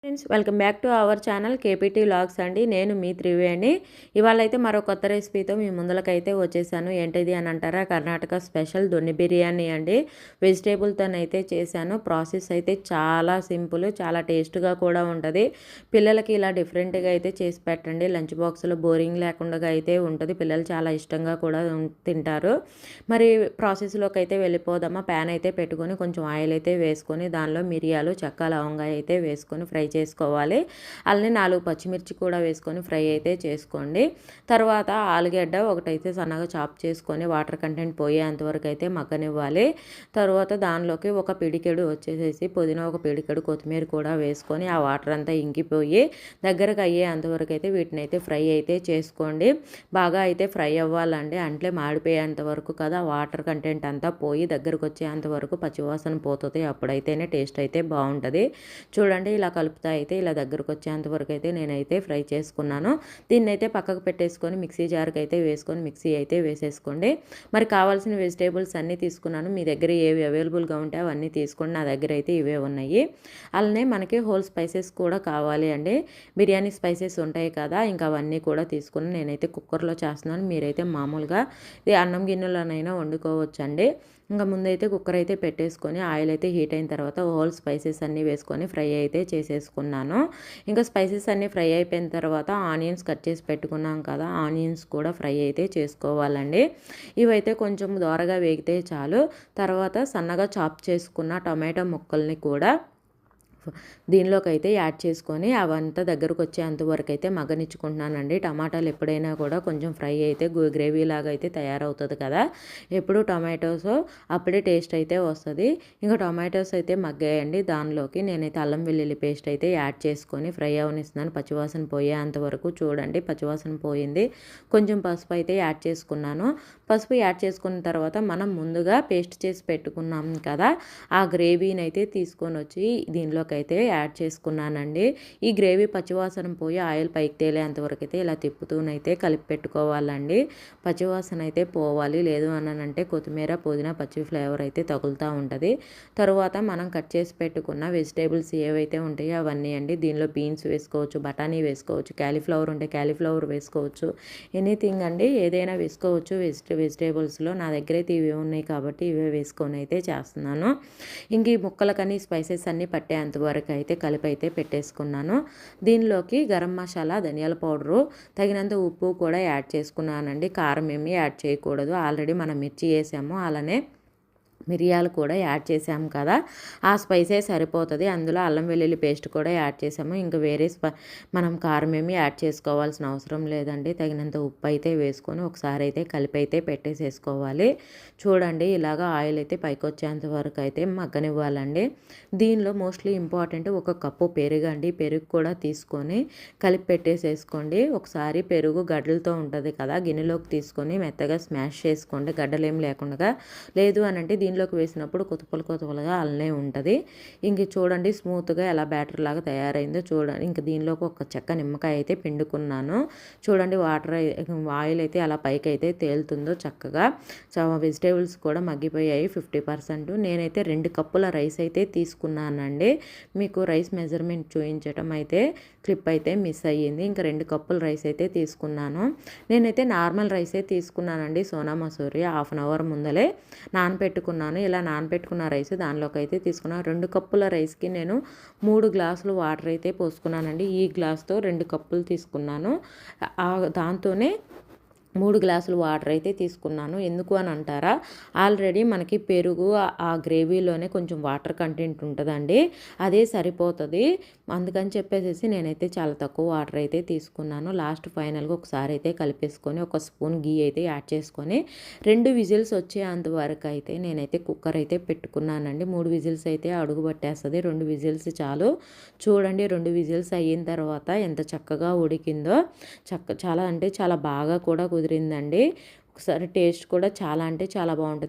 Friends, welcome back to our channel KPT vlogs అండి. నేను మీ త్రివేణి. ఇవాళ అయితే మరో కొత్త రెసిపీతో మీ ముందలకైతే వచ్చేసాను. ఏంటిది అని అంటారా, కర్ణాటక స్పెషల్ దొన్ని బిర్యానీ అండి. వెజిటేబుల్తోనైతే చేశాను. ప్రాసెస్ అయితే చాలా సింపుల్, చాలా టేస్ట్గా కూడా ఉంటుంది. పిల్లలకి ఇలా డిఫరెంట్గా అయితే చేసి పెట్టండి. లంచ్ బాక్స్లో బోరింగ్ లేకుండా అయితే ఉంటుంది. పిల్లలు చాలా ఇష్టంగా కూడా తింటారు. మరి ప్రాసెస్లోకి అయితే వెళ్ళిపోదామా. ప్యాన్ అయితే పెట్టుకొని కొంచెం ఆయిల్ అయితే వేసుకొని దానిలో మిరియాలు, చెక్క, లవంగా అయితే వేసుకొని ఫ్రై చేసుకోవాలి. అలానే 4 పచ్చిమిర్చి కూడా వేసుకొని ఫ్రై అయితే చేసుకోండి. తర్వాత ఆలుగడ్డ ఒకటైతే సన్నగా చాప్ చేసుకొని వాటర్ కంటెంట్ పోయేంతవరకు అయితే మగ్గనివ్వాలి. తర్వాత దానిలోకి ఒక పిడికెడు వచ్చేసేసి పుదీనా, ఒక పిడికెడు కొత్తిమీర కూడా వేసుకొని ఆ వాటర్ అంతా ఇంకిపోయి దగ్గరకు అయ్యేంతవరకు అయితే వీటిని అయితే ఫ్రై అయితే చేసుకోండి. బాగా అయితే ఫ్రై అవ్వాలండి. అంటే మాడిపోయేంత వరకు కదా, వాటర్ కంటెంట్ అంతా పోయి దగ్గరకు వచ్చేంత వరకు పచ్చివాసన పోతుంది. అప్పుడైతేనే టేస్ట్ అయితే బాగుంటుంది. చూడండి, ఇలా కలుపుతా అయితే ఇలా దగ్గరకు వచ్చేంత వరకు అయితే నేనైతే ఫ్రై చేసుకున్నాను. దీన్ని అయితే పక్కకు పెట్టేసుకొని మిక్సీ జార్కి అయితే వేసుకొని మిక్సీ అయితే వేసేసుకోండి. మరి కావాల్సిన వెజిటేబుల్స్ అన్నీ తీసుకున్నాను. మీ దగ్గర ఏవి అవైలబుల్గా ఉంటే అవన్నీ తీసుకోండి. నా దగ్గర అయితే ఇవే ఉన్నాయి. అలానే మనకి హోల్ స్పైసెస్ కూడా కావాలి అండి. బిర్యానీ స్పైసెస్ ఉంటాయి కదా, ఇంకా అవన్నీ కూడా తీసుకుని నేనైతే కుక్కర్లో చేస్తున్నాను. మీరైతే మామూలుగా ఇది అన్నం గిన్నెలోనైనా వండుకోవచ్చండి. ఇంకా ముందైతే కుక్కర్ అయితే పెట్టేసుకొని ఆయిల్ అయితే హీట్ అయిన తర్వాత హోల్ స్పైసెస్ అన్నీ వేసుకొని ఫ్రై అయితే చేసేసుకున్నాను. ఇంకా స్పైసెస్ అన్నీ ఫ్రై అయిపోయిన తర్వాత ఆనియన్స్ కట్ చేసి పెట్టుకున్నాం కదా, ఆనియన్స్ కూడా ఫ్రై అయితే చేసుకోవాలండి. ఇవైతే కొంచెం దోరగా వేగితే చాలు. తర్వాత సన్నగా చాప్ చేసుకున్న టమాటో ముక్కల్ని కూడా దీనిలోకి అయితే యాడ్ చేసుకొని అవంతా దగ్గరకు వచ్చేంతవరకు అయితే మగ్గనిచ్చుకుంటున్నానండి. టమాటాలు ఎప్పుడైనా కూడా కొంచెం ఫ్రై అయితే గ్రేవీ లాగా అయితే తయారవుతుంది కదా, ఎప్పుడు టమాటోస్ అప్పుడే టేస్ట్ అయితే వస్తుంది. ఇంకా టమాటోస్ అయితే మగ్గాయండి. దానిలోకి నేనైతే అల్లం వెల్లుల్లి పేస్ట్ అయితే యాడ్ చేసుకొని ఫ్రై అవనిస్తున్నాను. పచ్చివాసన పోయేంతవరకు చూడండి. పచ్చివాసన పోయింది. కొంచెం పసుపు అయితే యాడ్ చేసుకున్నాను. పసుపు యాడ్ చేసుకున్న తర్వాత మనం ముందుగా పేస్ట్ చేసి పెట్టుకున్నాం కదా, ఆ గ్రేవీని అయితే తీసుకొని వచ్చి దీనిలోకి అయితే యాడ్ చేసుకున్నానండి. ఈ గ్రేవీ పచ్చివాసన పోయి ఆయిల్ పైకి తేలేంతవరకు అయితే ఇలా తిప్పుతూనైతే కలిపి పెట్టుకోవాలండి. పచ్చివాసన అయితే పోవాలి. లేదు అనంటే కొత్తిమీర, పుదీనా, పచ్చి ఫ్లేవర్ అయితే తగులుతూ ఉంటుంది. తర్వాత మనం కట్ చేసి పెట్టుకున్న వెజిటేబుల్స్ ఏవైతే ఉంటాయో అవన్నీ అండి. దీనిలో బీన్స్ వేసుకోవచ్చు, బఠానీ వేసుకోవచ్చు, క్యాలీఫ్లవర్ ఉంటే క్యాలీఫ్లవర్ వేసుకోవచ్చు, ఎనీథింగ్ అండి, ఏదైనా వేసుకోవచ్చు వెజిటేబుల్స్లో. నా దగ్గర అయితే ఇవే ఉన్నాయి కాబట్టి ఇవే వేసుకొని అయితే చేస్తున్నాను. ఇంక ఈ ముక్కలకని స్పైసెస్ అన్నీ పట్టేంతవరకు అయితే కలిపి అయితే పెట్టేసుకున్నాను. దీనిలోకి గరం మసాలా, ధనియాల పౌడరు, తగినంత ఉప్పు కూడా యాడ్ చేసుకున్నానండి. కారం ఏమీ యాడ్ చేయకూడదు. ఆల్రెడీ మనం మిర్చి వేసాము, అలానే మిరియాలు కూడా యాడ్ చేసాము కదా, ఆ స్పైసే సరిపోతుంది. అందులో అల్లం వెల్లుల్లి పేస్ట్ కూడా యాడ్ చేసాము. ఇంకా వేరే మనం కారం ఏమి యాడ్ చేసుకోవాల్సిన అవసరం లేదండి. తగినంత ఉప్పు అయితే వేసుకొని ఒకసారి అయితే కలిపి అయితే పెట్టేసేసుకోవాలి. చూడండి, ఇలాగ ఆయిల్ అయితే పైకి వచ్చేంత వరకు అయితే మగ్గనివ్వాలండి. దీనిలో మోస్ట్లీ ఇంపార్టెంట్ ఒక కప్పు పెరుగు అండి. పెరుగు కూడా తీసుకొని కలిపి పెట్టేసేసుకోండి. ఒకసారి పెరుగు గడ్డలతో ఉంటుంది కదా, గిన్నెలోకి తీసుకొని మెత్తగా స్మాష్ చేసుకోండి, గడ్డలేం లేకుండా. లేదు అని అంటే దీనిలోకి వేసినప్పుడు కొత్తలుగా అలానే ఉంటుంది. ఇంక చూడండి, స్మూత్గా ఎలా బ్యాటర్ లాగా తయారైందో చూడండి. ఇంక దీనిలోకి ఒక చెక్క నిమ్మకాయ అయితే పిండుకున్నాను. చూడండి, ఆయిల్ అయితే అలా పైకి అయితే తేలుతుందో చక్కగా. వెజిటేబుల్స్ కూడా మగ్గిపోయాయి 50%. నేనైతే 2 కప్పుల రైస్ అయితే తీసుకున్నానండి. మీకు రైస్ మెజర్మెంట్ చూపించడం అయితే క్లిప్ అయితే మిస్ అయ్యింది. ఇంకా 2 కప్పుల రైస్ అయితే తీసుకున్నాను. నేనైతే నార్మల్ రైసే తీసుకున్నానండి. సోనా మసూరి 1/2 అవర్ ముందలే నానబెట్టుకున్నాను. ఇలా నానబెట్టుకున్న రైస్ దానిలోకి అయితే తీసుకున్నాను. 2 కప్పుల రైస్కి నేను 3 గ్లాసులు వాటర్ అయితే పోసుకున్నానండి. ఈ గ్లాస్తో 2 కప్పులు తీసుకున్నాను. దాంతోనే 3 గ్లాసులు వాటర్ అయితే తీసుకున్నాను. ఎందుకు అని అంటారా, ఆల్రెడీ మనకి పెరుగు ఆ గ్రేవీలోనే కొంచెం వాటర్ కంటెంట్ ఉంటుందండి, అదే సరిపోతుంది. అందుకని చెప్పేసి నేనైతే చాలా తక్కువ వాటర్ అయితే తీసుకున్నాను. లాస్ట్ ఫైనల్గా ఒకసారి అయితే కలిపేసుకొని ఒక స్పూన్ గీ అయితే యాడ్ చేసుకొని 2 విజిల్స్ వచ్చేంత వరకు అయితే నేనైతే కుక్కర్ అయితే పెట్టుకున్నానండి. 3 విజిల్స్ అయితే అడుగు పట్టేస్తుంది, 2 విజిల్స్ చాలు. చూడండి, 2 విజిల్స్ అయిన తర్వాత ఎంత చక్కగా ఉడికిందో. చాలా అంటే చాలా బాగా కూడా కుదిరిందండి. ఒకసారి టేస్ట్ కూడా చాలా అంటే చాలా బాగుంటుంది.